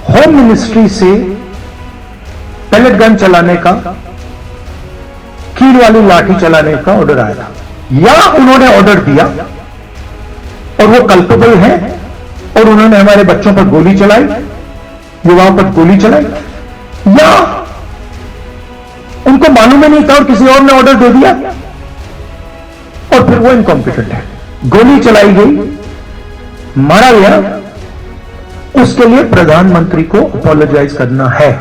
Home ministry से pellet gun चलाने का, कील वाली लाठी चलाने का ऑर्डर आया था, या उन्होंने ऑर्डर दिया और वो कल्पेबल है और उन्होंने हमारे बच्चों पर गोली चलाई, युवाओं पर गोली चलाई, या उनको मालूम ही नहीं था और किसी और ने ऑर्डर दे दिया और फिर वो इनकॉम्पिटेंट है। गोली चलाई गई, मारा गया, उसके लिए प्रधानमंत्री को अपोलोजाइज करना है।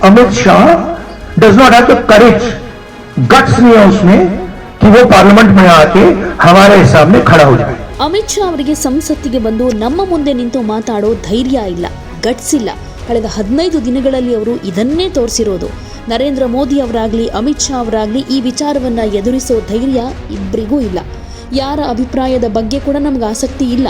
Amit Shah does not have the courage, guts नहीं है उसमें कि वो पार्लियामेंट में आके हमारे सामने खड़ा हो जाए। ಅಮಿತ್ ಶಾ ಅವರಿಗೆ ಸಂಸತ್ತಿಗೆ ಬಂದು ನಮ್ಮ ಮುಂದೆ ನಿಂತು ಮಾತಾಡೋ ಧೈರ್ಯ ಇಲ್ಲ, ಗಟ್ಸ್ ಇಲ್ಲ. ಕಳೆದ 15 ದಿನಗಳಲ್ಲಿ ಅವರು ಇದನ್ನೇ ತೋರಿಸಿರೋದು. ನರೇಂದ್ರ ಮೋದಿ ಅವರಾಗ್ಲಿ ಅಮಿತ್ ಶಾ ಅವರಾಗ್ಲಿ ಈ ವಿಚಾರವನ್ನ ಎದುರಿಸೋ ಧೈರ್ಯ ಇಬ್ಬರಿಗೂ ಇಲ್ಲ. ಯಾರ ಅಭಿಪ್ರಾಯದ ಬಗ್ಗೆ ಕೂಡ ನಮ್ಗೆ ಆಸಕ್ತಿ ಇಲ್ಲ.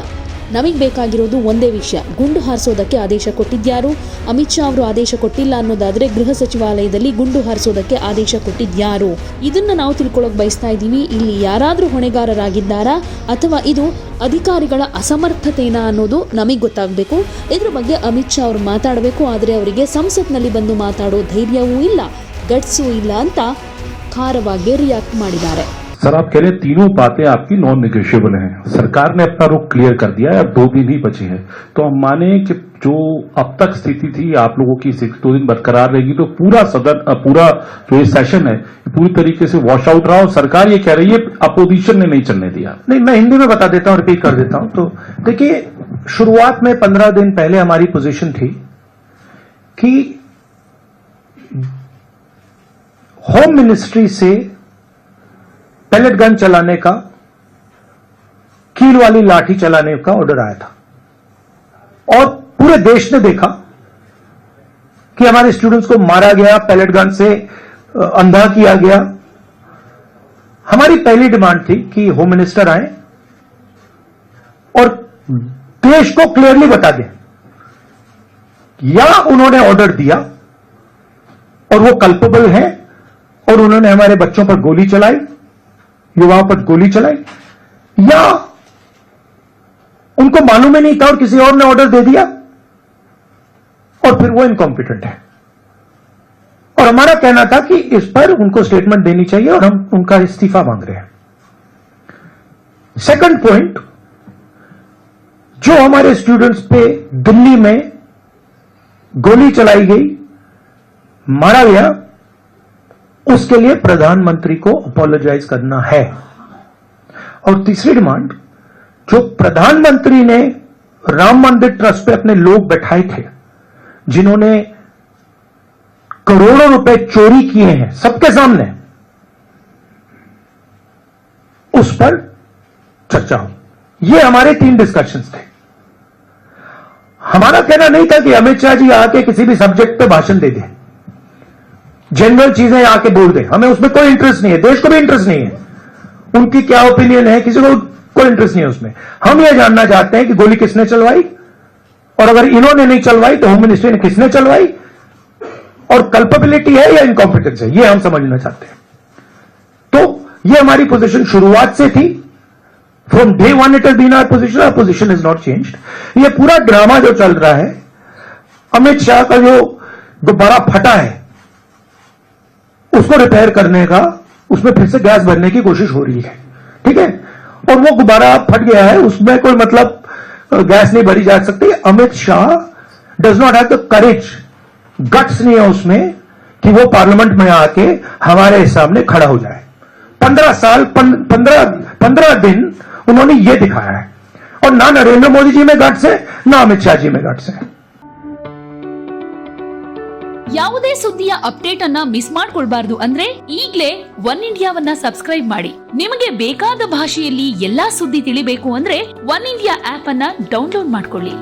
ನಮಗೆ ಬೇಕಾಗಿರೋದು ಒಂದೇ ವಿಷಯ, ಗುಂಡು ಹಾರಿಸೋದಕ್ಕೆ ಆದೇಶ ಕೊಟ್ಟಿದ್ಯಾರು? ಅಮಿತ್ ಶಾ ಅವರು ಆದೇಶ ಕೊಟ್ಟಿಲ್ಲ ಅನ್ನೋದಾದ್ರೆ ಗೃಹ ಸಚಿವಾಲಯದಲ್ಲಿ ಗುಂಡು ಹಾರಿಸೋದಕ್ಕೆ ಆದೇಶ ಕೊಟ್ಟಿದ್ಯಾರು? ಇದನ್ನ ನಾವು ತಿಳ್ಕೊಳ್ಳೋಕೆ ಬಯಸ್ತಾ ಇದ್ದೀವಿ. ಇಲ್ಲಿ ಯಾರಾದರೂ ಹೊಣೆಗಾರರಾಗಿದ್ದಾರಾ ಅಥವಾ ಇದು ಅಧಿಕಾರಿಗಳ ಅಸಮರ್ಥತೆನಾ ಅನ್ನೋದು ನಮಗೆ ಗೊತ್ತಾಗಬೇಕು. ಇದ್ರ ಬಗ್ಗೆ ಅಮಿತ್ ಶಾ ಅವರು ಮಾತಾಡಬೇಕು. ಆದರೆ ಅವರಿಗೆ ಸಂಸತ್ನಲ್ಲಿ ಬಂದು ಮಾತಾಡೋ ಧೈರ್ಯವೂ ಇಲ್ಲ, ಗಟ್ಸೂ ಇಲ್ಲ ಅಂತ ಖಾರವಾಗಿ ರಿಯಾಕ್ಟ್ ಮಾಡಿದ್ದಾರೆ. सर, आप कह रहे हैं तीनों बातें आपकी नॉन निगोशिएबल हैं। सरकार ने अपना रुख क्लियर कर दिया है, अब 2 दिन ही बचे हैं, तो हम माने कि जो अब तक स्थिति थी आप लोगों की 2 दिन बरकरार रहेगी, तो पूरा सदन, पूरा जो ये सेशन है पूरी तरीके से वॉश आउट रहा और सरकार ये कह रही है अपोजिशन ने नहीं चलने दिया। नहीं, मैं हिंदी में बता देता हूं, रिपीट कर देता हूं। तो देखिए, शुरुआत में 15 दिन पहले हमारी पोजीशन थी कि होम मिनिस्ट्री से पैलेट गन चलाने का, कील वाली लाठी चलाने का ऑर्डर आया था और पूरे देश ने देखा कि हमारे स्टूडेंट्स को मारा गया, पैलेट गन से अंधा किया गया। हमारी पहली डिमांड थी कि होम मिनिस्टर आए और देश को क्लियरली बता दें, या उन्होंने ऑर्डर दिया और वो कल्पेबल है और उन्होंने हमारे बच्चों पर गोली चलाई, युवाओं पर गोली चलाई, या उनको मालूम ही नहीं था और किसी और ने ऑर्डर दे दिया और फिर वो इनकॉम्पिटेंट है। और हमारा कहना था कि इस पर उनको स्टेटमेंट देनी चाहिए और हम उनका इस्तीफा मांग रहे हैं। सेकंड पॉइंट, जो हमारे स्टूडेंट्स पे दिल्ली में गोली चलाई गई, मारा गया, उसके लिए प्रधानमंत्री को अपोलोजाइज करना है। और तीसरी डिमांड, जो प्रधानमंत्री ने राम मंदिर ट्रस्ट पे अपने लोग बैठाए थे, जिन्होंने करोड़ों रुपए चोरी किए हैं सबके सामने, उस पर चर्चा हो। ये हमारे 3 डिस्कशंस थे। हमारा कहना नहीं था कि अमित शाह जी आके किसी भी सब्जेक्ट पे भाषण दे दें, जनरल चीजें आके बोल दे, हमें उसमें कोई इंटरेस्ट नहीं है, देश को भी इंटरेस्ट नहीं है, उनकी क्या ओपिनियन है किसी को कोई इंटरेस्ट नहीं है उसमें। हम यह जानना चाहते हैं कि गोली किसने चलवाई, और अगर इन्होंने नहीं चलवाई तो होम मिनिस्ट्री ने किसने चलवाई, और कल्पेबिलिटी है या इनकॉम्पिटेंस है, यह हम समझना चाहते हैं। तो यह हमारी पोजीशन शुरुआत से थी। From day 1 it has been our position, our position is not changed. यह पूरा ड्रामा जो चल रहा है, अमित शाह का जो गुब्बारा फटा है उसको रिपेयर करने का, उसमें फिर से गैस भरने की कोशिश हो रही है, ठीक है, और वो गुब्बारा फट गया है, उसमें कोई मतलब गैस नहीं भरी जा सकती। Amit Shah does not have the courage, guts नहीं है उसमें कि वो पार्लियामेंट में आके हमारे सामने खड़ा हो जाए। 15 दिन उन्होंने ये दिखाया है, और ना नरेंद्र मोदी जी में गट्स है, ना अमित शाह जी में गट्स है। ಯಾವುದೇ ಸುದ್ದಿಯ ಅಪ್ಡೇಟ್ ಅನ್ನ ಮಿಸ್ ಮಾಡ್ಕೊಳ್ಬಾರ್ದು ಅಂದ್ರೆ ಈಗ್ಲೇ ಒನ್ ಇಂಡಿಯಾವನ್ನ ಸಬ್ಸ್ಕ್ರೈಬ್ ಮಾಡಿ. ನಿಮಗೆ ಬೇಕಾದ ಭಾಷೆಯಲ್ಲಿ ಎಲ್ಲಾ ಸುದ್ದಿ ತಿಳಿಬೇಕು ಅಂದ್ರೆ ಒನ್ ಇಂಡಿಯಾ ಆಪ್ ಅನ್ನ ಡೌನ್ಲೋಡ್ ಮಾಡ್ಕೊಳ್ಳಿ.